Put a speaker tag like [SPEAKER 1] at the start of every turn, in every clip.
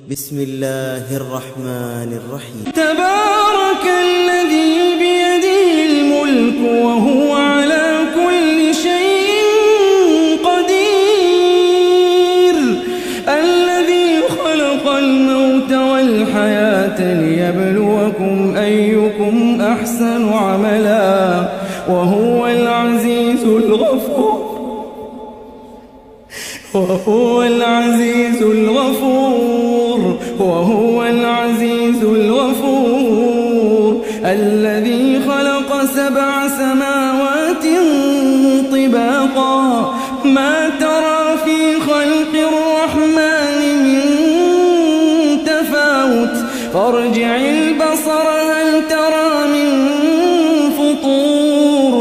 [SPEAKER 1] بسم الله الرحمن الرحيم.
[SPEAKER 2] تبارك الذي بيده الملك وهو على كل شيء قدير، الذي خلق الموت والحياة ليبلوكم أيكم أحسن عملا وهو العزيز الغفور الذي خلق 7 سماوات طباقا ما ترى في خلق الرحمن من تفاوت فارجع البصر هل ترى من فطور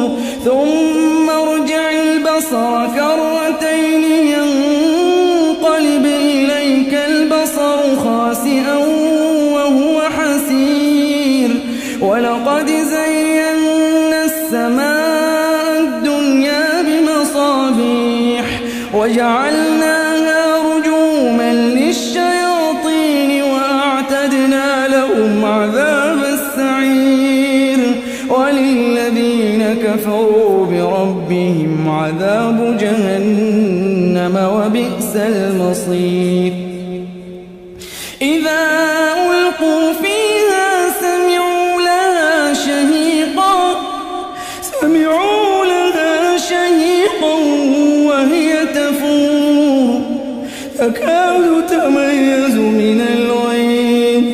[SPEAKER 2] ثم ارجع البصر كرتين ينقلب إليك البصر خاسئا وهو حسير ولقد زينا السماء الدنيا بمصابيح وجعلناها رجوما للشياطين وأعتدنا لهم عذاب السعير وللذين كفروا بربهم عذاب جهنم وبئس المصير. إذا ألقوا فيها سمعوا لها شهيقا وهي تفور تكاد تميز من الغيظ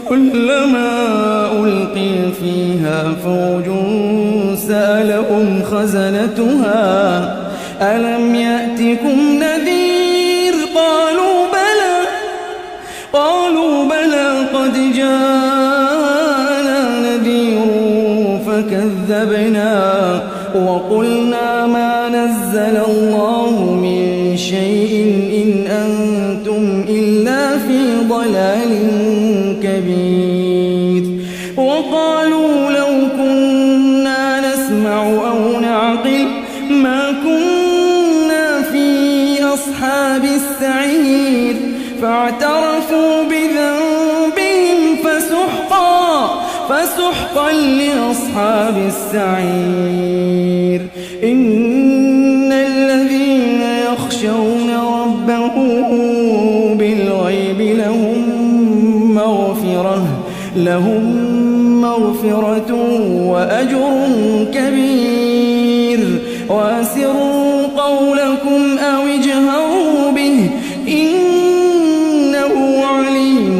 [SPEAKER 2] كلما ألقي فيها فوج سألهم خزنتها ألم يأتكم نذير قالوا بلى قد جاءنا نذير فكذبنا وقلنا ما نزل الله من شيء إن أنتم إلا في ضلال كبير. وقالوا لو كنا نسمع أو نعقل ما كنا في أصحاب السعير فاعترفوا بذنبهم فسحقا لأصحاب السعير. إن الذين يخشون ربهم بالغيب لهم مغفرة وأجر كبير. وأسروا قولكم أو اجهروا به إنه عليم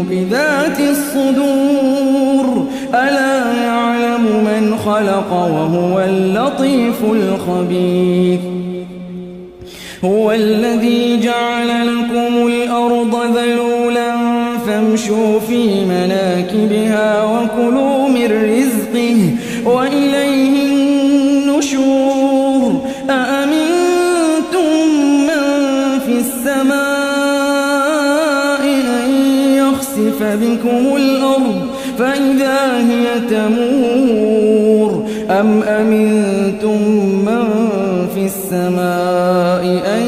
[SPEAKER 2] بذات الصدور. ألا يعلم من خلق وهو اللطيف الخبير. هو الذي جعل لكم الأرض ذلولا فامشوا في مناكبها وكلوا من رزقه وإليه النشور. أأمنتم من في السماء أن يخسف بكم الأرض فإذا هي تمور أم أمنتم من في السماء أن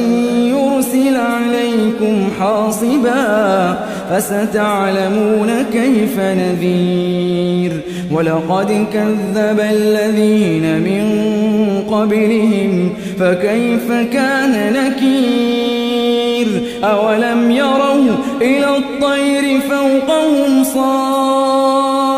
[SPEAKER 2] يرسل عليكم حاصبا فستعلمون كيف نذير. ولقد كذب الذين من قبلهم فكيف كان نكير. أولم يروا إلى الطير فوقهم صافات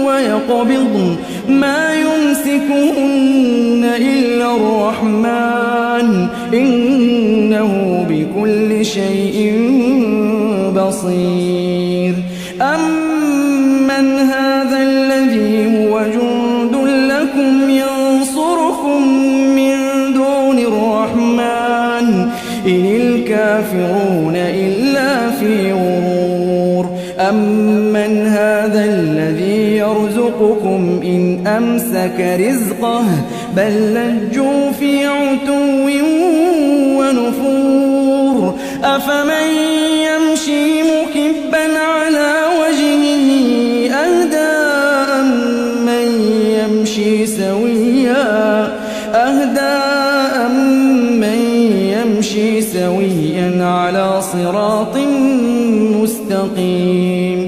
[SPEAKER 2] ويقبضن ما يمسكهن إلا الرحمن إنه بكل شيء بصير. أمن هذا الذي هو جند لكم ينصركم من دون الرحمن إن الكافرون إلا في غرور. أمن هذا الذي يرزقكم إن أمسك رزقه بل لجوا في عتو ونفور. أفمن يمشي مكبا على وجهه أهدى أمن يمشي سويا على صراط مستقيم.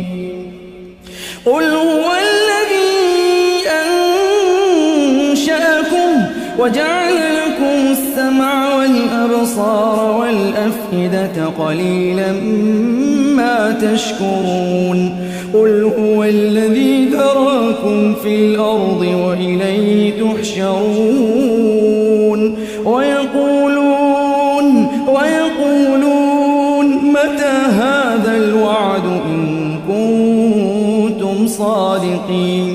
[SPEAKER 2] قل هو الذي أنشأكم وجعل لكم السمع والأبصار والأفئدة قليلا ما تشكرون. قل هو الذي ذراكم في الأرض وإليه تحشرون. ويقولون متى هذا الوعد إن كنتم صادقين.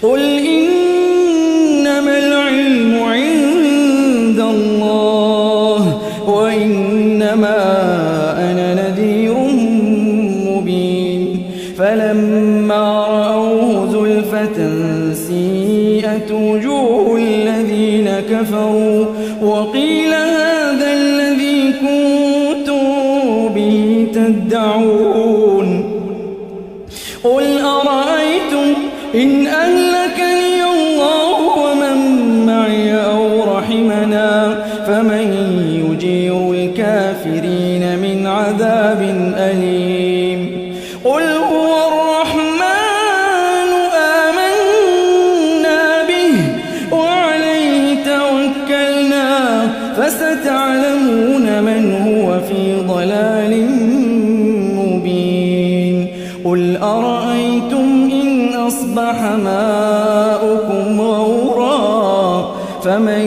[SPEAKER 2] قل إنما العلم عند الله وإنما أنا نذير مبين. فلما رأوه زلفة سيئت وجوه الذين كفروا وقيل هذا الذي كنتم به تدعون. قل أرأيتم إن أهلكني الله ومن معي أو رحمنا فمن يجير الكافرين من عذاب أليم. قل هو الرحمن آمنا به وعليه توكلنا فستعلمون من هو في ضلال مبين. قل أرأيتم إن أصبح ماؤكم غورا فمن